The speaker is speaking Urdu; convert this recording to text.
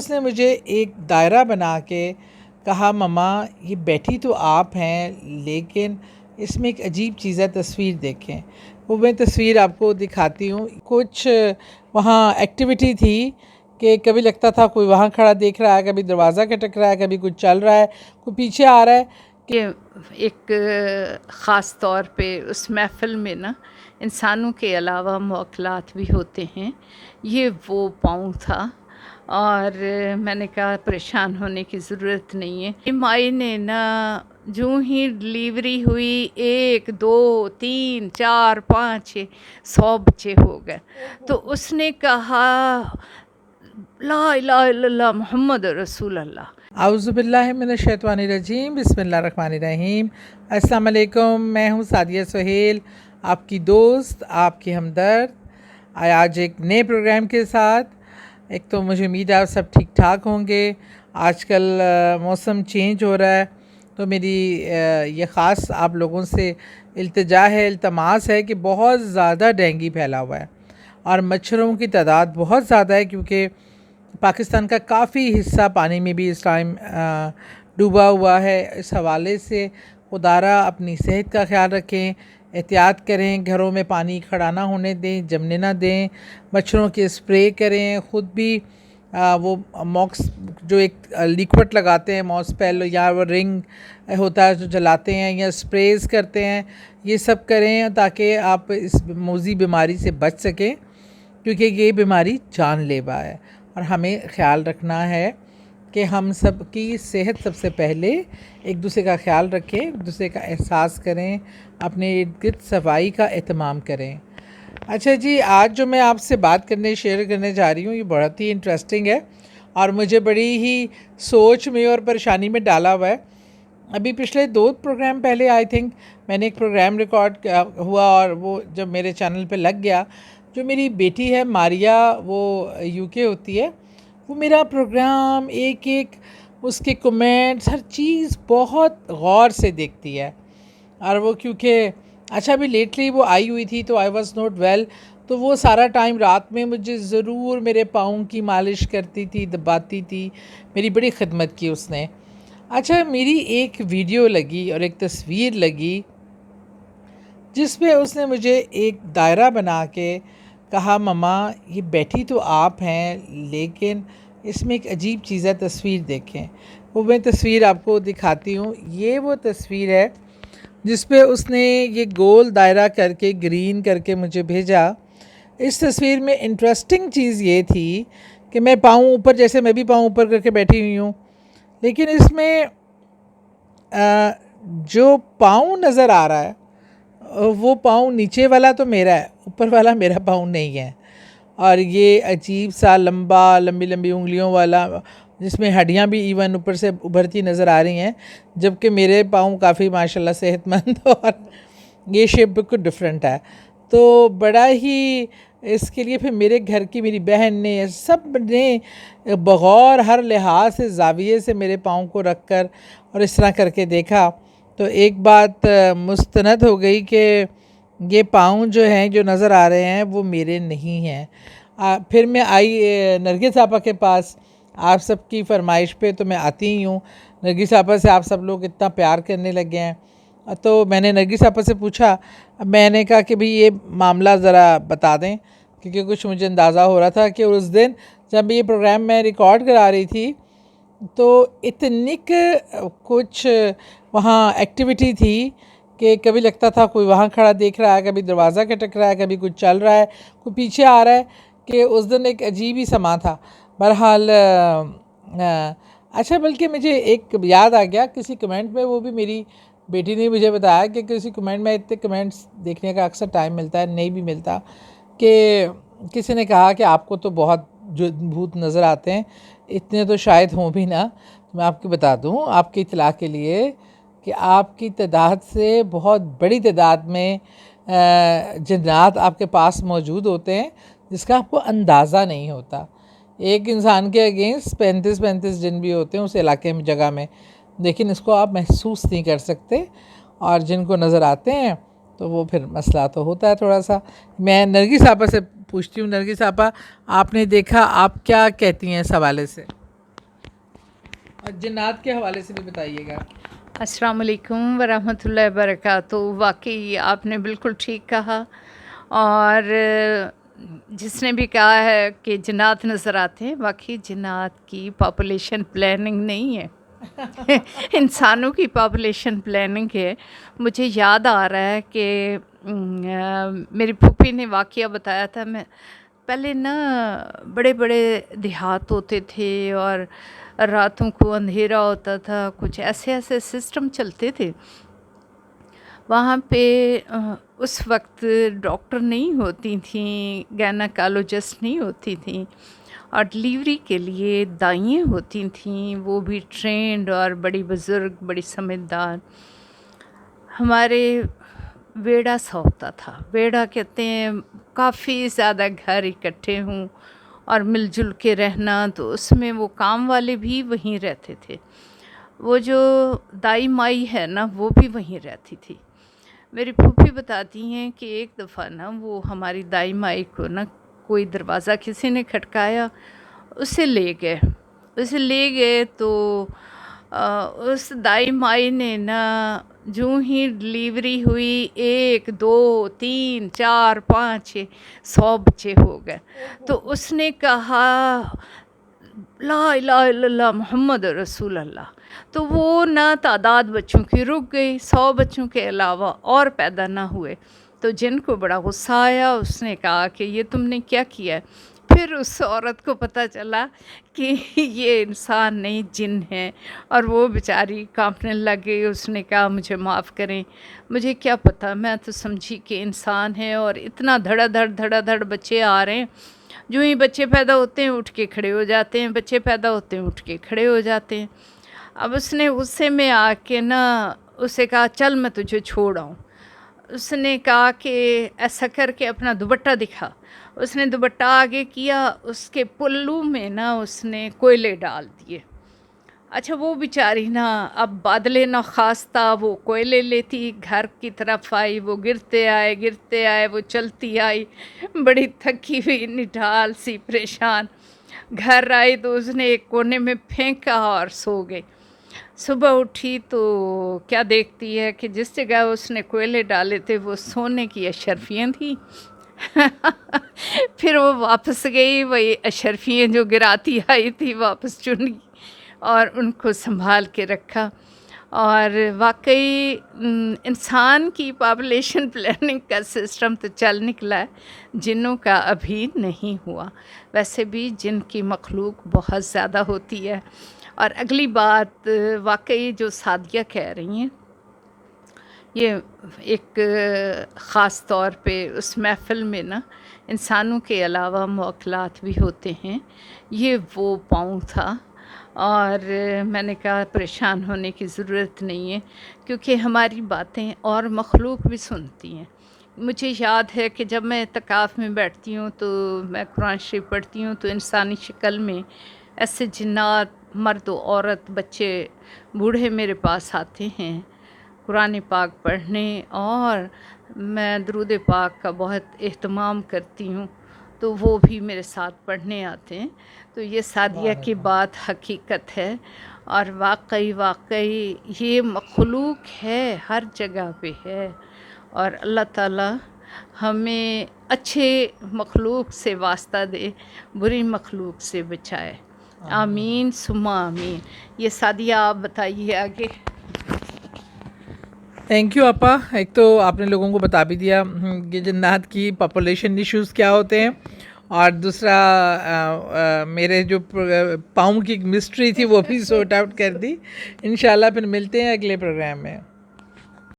اس نے مجھے ایک دائرہ بنا کے کہا مما یہ بیٹھی تو آپ ہیں لیکن اس میں ایک عجیب چیز ہے، تصویر دیکھیں۔ وہ میں تصویر آپ کو دکھاتی ہوں۔ کچھ وہاں ایکٹیویٹی تھی کہ کبھی لگتا تھا کوئی وہاں کھڑا دیکھ رہا ہے، کبھی دروازہ کھٹک رہا ہے، کبھی کچھ چل رہا ہے، کوئی پیچھے آ رہا ہے۔ کہ ایک خاص طور پہ اس محفل میں نا انسانوں کے علاوہ موکلات بھی ہوتے ہیں، یہ وہ پاؤں تھا۔ اور میں نے کہا پریشان ہونے کی ضرورت نہیں ہے۔ مائی نے نا جو ہی ڈلیوری ہوئی 1 2 3 4 5 6 100 بچے ہو گئے، تو اس نے کہا لا الہ الا اللہ محمد رسول اللہ۔ اعوذ باللہ من الشیطان الرجیم، بسم اللہ الرحمن الرحیم۔ السلام علیکم، میں ہوں سعدیہ سہیل، آپ کی دوست، آپ کی ہمدرد، آج ایک نئے پروگرام کے ساتھ۔ ایک تو مجھے امید ہے آپ سب ٹھیک ٹھاک ہوں گے۔ آج کل موسم چینج ہو رہا ہے، تو میری یہ خاص آپ لوگوں سے التجا ہے، التماس ہے کہ بہت زیادہ ڈینگی پھیلا ہوا ہے اور مچھروں کی تعداد بہت زیادہ ہے، کیونکہ پاکستان کا کافی حصہ پانی میں بھی اس ٹائم ڈوبا ہوا ہے۔ اس حوالے سے خدارا اپنی صحت کا خیال رکھیں، احتیاط کریں، گھروں میں پانی کھڑا نہ ہونے دیں، جمنے نہ دیں، مچھروں کے اسپرے کریں، خود بھی وہ موکس جو ایک لیکوڈ لگاتے ہیں ماسپیل، یا وہ رنگ ہوتا ہے جو جلاتے ہیں یا اسپریز کرتے ہیں، یہ سب کریں تاکہ آپ اس موذی بیماری سے بچ سکیں، کیونکہ یہ بیماری جان لیوا ہے۔ اور ہمیں خیال رکھنا ہے کہ ہم سب کی صحت سب سے پہلے، ایک دوسرے کا خیال رکھیں، ایک دوسرے کا احساس کریں، اپنے ارد گرد صفائی کا اہتمام کریں۔ اچھا جی، آج جو میں آپ سے بات شیئر کرنے جا رہی ہوں، یہ بہت ہی انٹرسٹنگ ہے اور مجھے بڑی ہی سوچ میں اور پریشانی میں ڈالا ہوا ہے۔ ابھی پچھلے 2 پروگرام پہلے آئی تھنک میں نے ایک پروگرام ریکارڈ ہوا، اور وہ جب میرے چینل پہ لگ گیا، جو میری بیٹی ہے ماریا، وہ UK ہوتی ہے، وہ میرا پروگرام ایک ایک اس کے کمنٹس ہر چیز بہت غور سے دیکھتی ہے۔ اور وہ کیونکہ اچھا بھی لیٹلی وہ آئی ہوئی تھی تو آئی واز ناٹ ویل، تو وہ سارا ٹائم رات میں مجھے ضرور میرے پاؤں کی مالش کرتی تھی، دباتی تھی، میری بڑی خدمت کی اس نے۔ اچھا، میری ایک ویڈیو لگی اور ایک تصویر لگی جس میں اس نے مجھے ایک دائرہ بنا کے کہا مما یہ بیٹھی تو آپ ہیں لیکن اس میں ایک عجیب چیز ہے، تصویر دیکھیں۔ وہ میں تصویر آپ کو دکھاتی ہوں۔ یہ وہ تصویر ہے جس پہ اس نے یہ گول دائرہ کر کے گرین کر کے مجھے بھیجا۔ اس تصویر میں انٹرسٹنگ چیز یہ تھی کہ میں پاؤں اوپر، جیسے میں بھی پاؤں اوپر کر کے بیٹھی ہوئی ہوں، لیکن اس میں جو پاؤں نظر آ رہا ہے وہ پاؤں نیچے والا تو میرا ہے، اوپر والا میرا پاؤں نہیں ہے، اور یہ عجیب سا لمبی لمبی انگلیوں والا، جس میں ہڈیاں بھی ایون اوپر سے ابھرتی نظر آ رہی ہیں، جبکہ میرے پاؤں کافی ماشاءاللہ صحت مند اور یہ شیپ بالکل ڈفرینٹ ہے۔ تو بڑا ہی اس کے لیے پھر میرے گھر کی میری بہن نے، سب نے بغور ہر لحاظ سے زاویے سے میرے پاؤں کو رکھ کر اور اس طرح کر کے دیکھا، تو ایک بات مستند ہو گئی کہ یہ پاؤں جو ہیں جو نظر آ رہے ہیں وہ میرے نہیں ہیں۔ پھر میں آئی نرگس آپا کے پاس، آپ سب کی فرمائش پہ تو میں آتی ہی ہوں۔ نرگس آپا سے آپ سب لوگ اتنا پیار کرنے لگے ہیں، تو میں نے نرگس آپا سے پوچھا، میں نے کہا کہ بھئی یہ معاملہ ذرا بتا دیں، کیونکہ کچھ مجھے اندازہ ہو رہا تھا کہ اس دن جب یہ پروگرام میں ریکارڈ کرا رہی تھی تو اتنی کچھ وہاں ایکٹیویٹی تھی کہ کبھی لگتا تھا کوئی وہاں کھڑا دیکھ رہا ہے، کبھی دروازہ کھٹک رہا ہے، کبھی کچھ چل رہا ہے، کوئی پیچھے آ رہا ہے، کہ اس دن ایک عجیب ہی سما تھا۔ بہرحال اچھا، بلکہ مجھے ایک یاد آ گیا کسی کمنٹ میں، وہ بھی میری بیٹی نے مجھے بتایا کہ کسی کمنٹ میں، اتنے کمنٹس دیکھنے کا اکثر ٹائم ملتا ہے، نہیں بھی ملتا، کہ کسی نے کہا کہ آپ کو تو بہت جو بھوت نظر آتے ہیں، اتنے تو شاید ہوں بھی نہ۔ میں آپ کو بتا دوں آپ کی اطلاع کے لیے کہ آپ کی تعداد سے بہت بڑی تعداد میں جنات آپ کے پاس موجود ہوتے ہیں، جس کا آپ کو اندازہ نہیں ہوتا۔ ایک انسان کے اگینسٹ 35 جن بھی ہوتے ہیں اس علاقے میں، جگہ میں، لیکن اس کو آپ محسوس نہیں کر سکتے، اور جن کو نظر آتے ہیں تو وہ پھر مسئلہ تو ہوتا ہے تھوڑا سا۔ میں نرگس آپا سے پوچھتی ہوں، نرگس آپا آپ نے دیکھا، آپ کیا کہتی ہیں اس حوالے سے؟ اور جنات کے حوالے سے بھی بتائیے گا. السلام علیکم ورحمۃ اللہ وبرکاتہ. واقعی آپ نے بالکل ٹھیک کہا. اور جس نے بھی کہا ہے کہ جنات نظر آتے ہیں، واقعی جنات کی پاپولیشن پلاننگ نہیں ہے انسانوں کی پاپولیشن پلاننگ ہے. مجھے یاد آ رہا ہے کہ میری پھوپھی نے واقعہ بتایا تھا. میں پہلے نا بڑے بڑے دیہات ہوتے تھے اور راتوں کو اندھیرا ہوتا تھا، کچھ ایسے ایسے سسٹم چلتے تھے وہاں پہ. اس وقت ڈاکٹر نہیں ہوتی تھیں، گائنیکالوجسٹ نہیں ہوتی تھیں، اور ڈلیوری کے لیے دائیں ہوتی تھیں، وہ بھی ٹرینڈ اور بڑی بزرگ، بڑی سمجھدار. ہمارے ویڑا سا ہوتا تھا. ویڑا کہتے ہیں کافی زیادہ گھر اکٹھے ہوں اور مل جل کے رہنا، تو اس میں وہ کام والے بھی وہیں رہتے تھے. وہ جو دائی مائی ہے نا وہ بھی وہیں رہتی تھی. میری پھوپھی بتاتی ہیں کہ ایک دفعہ نا وہ ہماری دائی مائی کو نا کوئی دروازہ کسی نے کھٹکایا، اسے لے گئے تو اس دائی مائی نے نا جو ہی ڈلیوری ہوئی 1 2 3 4 5 6 100 بچے ہو گئے. تو اس نے کہا لا الہ الا اللہ محمد رسول اللہ. تو وہ نہ تعداد بچوں کی رک گئی، 100 بچوں کے علاوہ اور پیدا نہ ہوئے. تو جن کو بڑا غصہ آیا، اس نے کہا کہ یہ تم نے کیا کیا ہے؟ پھر اس عورت کو پتہ چلا کہ یہ انسان نہیں جن ہے، اور وہ بیچاری کانپنے لگ گئی. اس نے کہا مجھے معاف کریں، مجھے کیا پتہ، میں تو سمجھی کہ انسان ہے. اور اتنا دھڑا دھڑ بچے آ رہے ہیں، جو ہی بچے پیدا ہوتے ہیں اٹھ کے کھڑے ہو جاتے ہیں، بچے پیدا ہوتے ہیں اٹھ کے کھڑے ہو جاتے ہیں. اب اس نے غصے میں آ کے نا اسے کہا چل میں تجھے چھوڑ آؤں. اس نے کہا کہ ایسا کر کے اپنا دوپٹہ دکھا. اس نے دوپٹہ آگے کیا، اس کے پلو میں نا اس نے کوئلے ڈال دیے. اچھا وہ بیچاری نا اب بادل ناخواستہ وہ کوئلے لیتی گھر کی طرف آئی. وہ گرتے آئے وہ چلتی آئی، بڑی تھکی ہوئی نڈال سی پریشان. گھر آئی تو اس نے ایک کونے میں پھینکا اور سو گئی. صبح اٹھی تو کیا دیکھتی ہے کہ جس جگہ اس نے کوئلے ڈالے تھے وہ سونے کی اشرفیاں تھیں. پھر وہ واپس گئی، وہی اشرفیاں جو گراتی آئی تھی واپس چنی اور ان کو سنبھال کے رکھا. اور واقعی انسان کی پاپولیشن پلاننگ کا سسٹم تو چل نکلا ہے، جنوں کا ابھی نہیں ہوا. ویسے بھی جن کی مخلوق بہت زیادہ ہوتی ہے. اور اگلی بات واقعی جو سعدیہ کہہ رہی ہیں، یہ ایک خاص طور پہ اس محفل میں نا انسانوں کے علاوہ موکلات بھی ہوتے ہیں. یہ وہ پاؤں تھا. اور میں نے کہا پریشان ہونے کی ضرورت نہیں ہے، کیونکہ ہماری باتیں اور مخلوق بھی سنتی ہیں. مجھے یاد ہے کہ جب میں اعتکاف میں بیٹھتی ہوں تو میں قرآن شریف پڑھتی ہوں تو انسانی شکل میں ایسے جنات، مرد و عورت، بچے، بوڑھے میرے پاس آتے ہیں قرآن پاک پڑھنے. اور میں درود پاک کا بہت اہتمام کرتی ہوں تو وہ بھی میرے ساتھ پڑھنے آتے ہیں. تو یہ سعدیہ کی بات حقیقت ہے. اور واقعی یہ مخلوق ہے، ہر جگہ پہ ہے. اور اللہ تعالیٰ ہمیں اچھے مخلوق سے واسطہ دے، بری مخلوق سے بچائے. آمین ثم آمین. یہ سعدیہ آپ بتائیے آگے. تھینک یو آپا. ایک تو آپ نے لوگوں کو بتا بھی دیا کہ جنات کی پاپولیشن ایشوز کیا ہوتے ہیں، اور دوسرا میرے جو پاؤں کی مسٹری تھی وہ بھی سورٹ آؤٹ کر دی. انشاءاللہ پھر ملتے ہیں اگلے پروگرام میں.